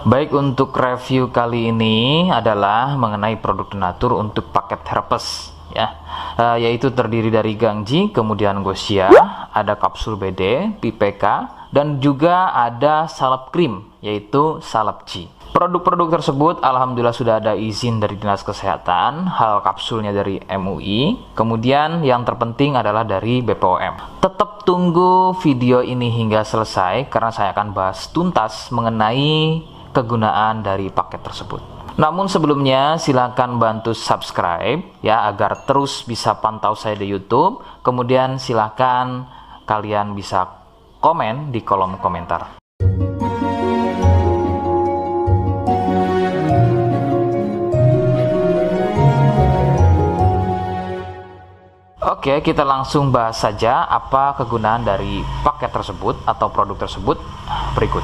Baik, untuk review kali ini adalah mengenai produk Denatur untuk paket herpes ya, yaitu terdiri dari Gangji, kemudian Gosia, ada kapsul BD, PPK, dan juga ada salep krim yaitu salep G. Produk-produk tersebut alhamdulillah sudah ada izin dari Dinas Kesehatan, hal kapsulnya dari MUI, kemudian yang terpenting adalah dari BPOM. Tetap tunggu video ini hingga selesai karena saya akan bahas tuntas mengenai kegunaan dari paket tersebut. Namun sebelumnya silakan bantu subscribe ya agar terus bisa pantau saya di YouTube. Kemudian silakan kalian bisa komen di kolom komentar. Oke, kita langsung bahas saja apa kegunaan dari paket tersebut atau produk tersebut berikut.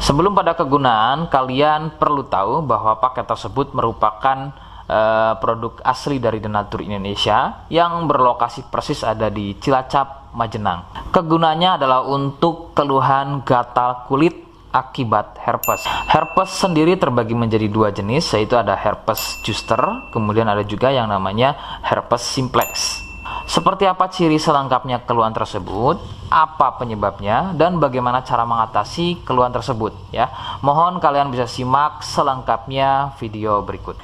Sebelum pada kegunaan, kalian perlu tahu bahwa paket tersebut merupakan produk asli dari Denatur Indonesia yang berlokasi persis ada di Cilacap, Majenang. Kegunaannya adalah untuk keluhan gatal kulit akibat herpes. Herpes sendiri terbagi menjadi dua jenis, yaitu ada herpes zoster, kemudian ada juga yang namanya herpes simplex. Seperti apa ciri selengkapnya keluhan tersebut, apa penyebabnya, dan bagaimana cara mengatasi keluhan tersebut ya. Mohon kalian bisa simak selengkapnya video berikut.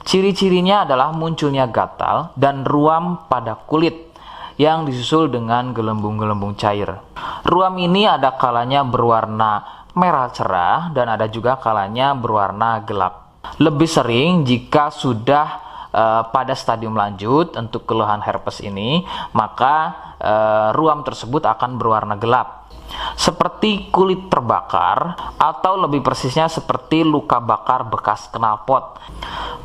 Ciri-cirinya adalah munculnya gatal dan ruam pada kulit yang disusul dengan gelembung-gelembung cair. Ruam ini ada kalanya berwarna merah cerah dan ada juga kalanya berwarna gelap. Lebih sering jika sudah pada stadium lanjut untuk keluhan herpes ini, maka ruam tersebut akan berwarna gelap, seperti kulit terbakar atau lebih persisnya seperti luka bakar bekas knalpot.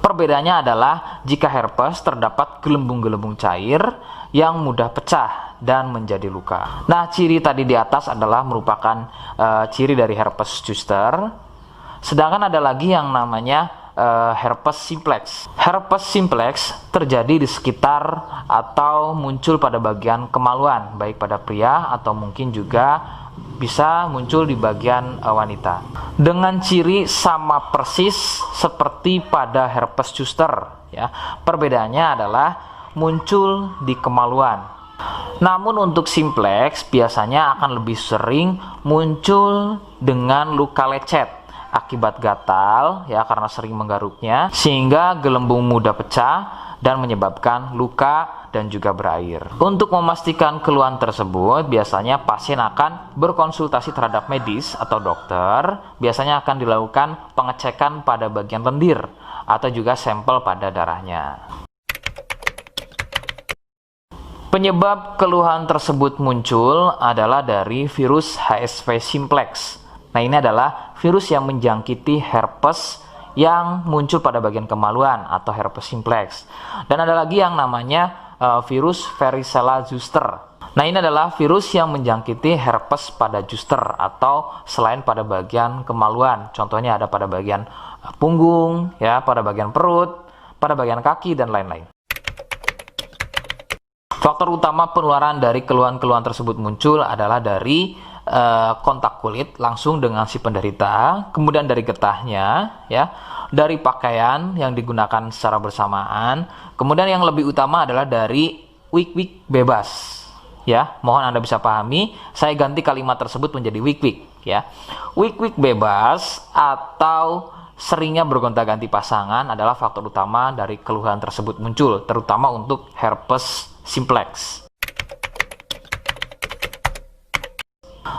Perbedaannya adalah jika herpes terdapat gelembung-gelembung cair yang mudah pecah dan menjadi luka. Nah, ciri tadi di atas adalah merupakan ciri dari herpes zoster. Sedangkan ada lagi yang namanya herpes simplex. Herpes simplex terjadi di sekitar atau muncul pada bagian kemaluan, baik pada pria atau mungkin juga bisa muncul di bagian wanita. Dengan ciri sama persis seperti pada herpes zoster ya. Perbedaannya adalah muncul di kemaluan. Namun untuk simplex biasanya akan lebih sering muncul dengan luka lecet akibat gatal ya, karena sering menggaruknya sehingga gelembung mudah pecah dan menyebabkan luka dan juga berair. Untuk memastikan keluhan tersebut, biasanya pasien akan berkonsultasi terhadap medis atau dokter. Biasanya akan dilakukan pengecekan pada bagian lendir atau juga sampel pada darahnya. Penyebab keluhan tersebut muncul adalah dari virus HSV simplex. Nah, ini adalah virus yang menjangkiti herpes yang muncul pada bagian kemaluan atau herpes simplex. Dan ada lagi yang namanya virus varicella zoster. Nah, ini adalah virus yang menjangkiti herpes pada zoster atau selain pada bagian kemaluan. Contohnya ada pada bagian punggung, ya, pada bagian perut, pada bagian kaki dan lain-lain. Faktor utama penularan dari keluhan-keluhan tersebut muncul adalah dari kontak kulit langsung dengan si penderita, kemudian dari getahnya, ya, dari pakaian yang digunakan secara bersamaan, kemudian yang lebih utama adalah dari wik-wik bebas. Ya, mohon Anda bisa pahami, saya ganti kalimat tersebut menjadi wik-wik. Ya, wik-wik bebas atau seringnya bergonta-ganti pasangan adalah faktor utama dari keluhan tersebut muncul, terutama untuk herpes simplex.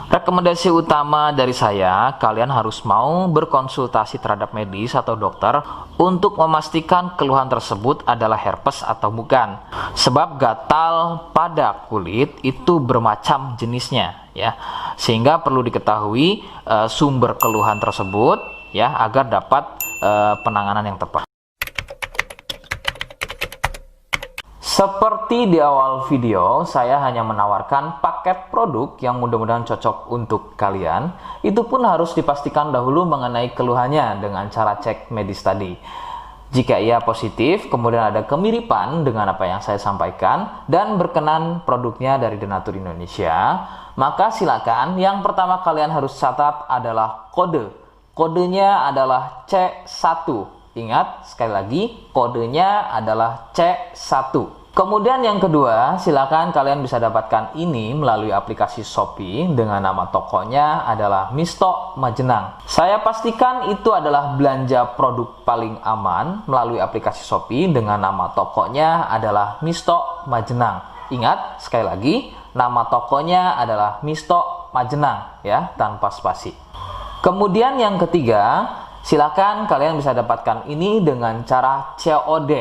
Rekomendasi utama dari saya, kalian harus mau berkonsultasi terhadap medis atau dokter untuk memastikan keluhan tersebut adalah herpes atau bukan. Sebab gatal pada kulit itu bermacam jenisnya, ya. Sehingga perlu diketahui sumber keluhan tersebut, ya, agar dapat penanganan yang tepat. Seperti di awal video, saya hanya menawarkan paket produk yang mudah-mudahan cocok untuk kalian. Itu pun harus dipastikan dahulu mengenai keluhannya dengan cara cek medis tadi. Jika ia positif, kemudian ada kemiripan dengan apa yang saya sampaikan dan berkenan produknya dari Denatur Indonesia, maka silakan yang pertama kalian harus catat adalah kode. Kodenya adalah C1. Ingat, sekali lagi, kodenya adalah C1. Kemudian yang kedua, silakan kalian bisa dapatkan ini melalui aplikasi Shopee dengan nama tokonya adalah Misto Majenang. Saya pastikan itu adalah belanja produk paling aman melalui aplikasi Shopee dengan nama tokonya adalah Misto Majenang. Ingat, sekali lagi, nama tokonya adalah Misto Majenang ya, tanpa spasi. Kemudian yang ketiga, silakan kalian bisa dapatkan ini dengan cara COD.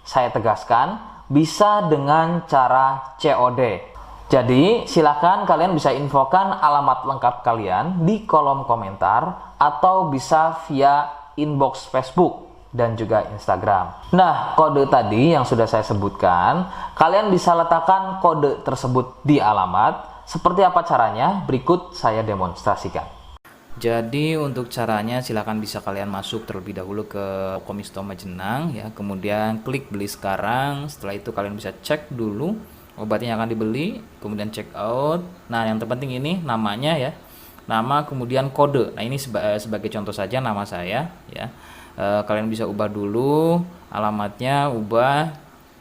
Saya tegaskan, bisa dengan cara COD. Jadi, silakan kalian bisa infokan alamat lengkap kalian di kolom komentar atau bisa via inbox Facebook dan juga Instagram. Nah, kode tadi yang sudah saya sebutkan, kalian bisa letakkan kode tersebut di alamat. Seperti apa caranya? Berikut saya demonstrasikan. Jadi untuk caranya silakan bisa kalian masuk terlebih dahulu ke toko Misto Majenang ya, kemudian klik beli sekarang. Setelah itu kalian bisa cek dulu obatnya yang akan dibeli, kemudian check out. Nah, yang terpenting ini namanya ya, nama kemudian kode. Nah, ini sebagai contoh saja nama saya ya. Kalian bisa ubah dulu alamatnya, ubah.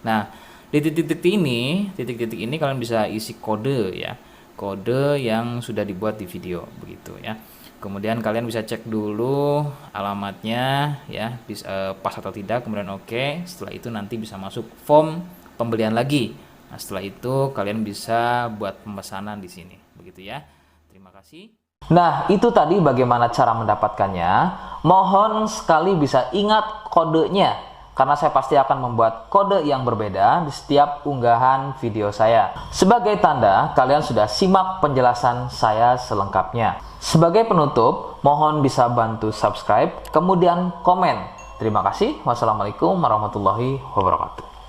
Nah, di titik-titik ini kalian bisa isi kode ya, kode yang sudah dibuat di video begitu ya. Kemudian kalian bisa cek dulu alamatnya ya, pas atau tidak, kemudian oke. Setelah itu nanti bisa masuk form pembelian lagi. Nah, setelah itu kalian bisa buat pemesanan di sini begitu ya. Terima kasih. Nah, itu tadi bagaimana cara mendapatkannya. Mohon sekali bisa ingat kodenya, karena saya pasti akan membuat kode yang berbeda di setiap unggahan video saya. Sebagai tanda, kalian sudah simak penjelasan saya selengkapnya. Sebagai penutup, mohon bisa bantu subscribe, kemudian komen. Terima kasih. Wassalamualaikum warahmatullahi wabarakatuh.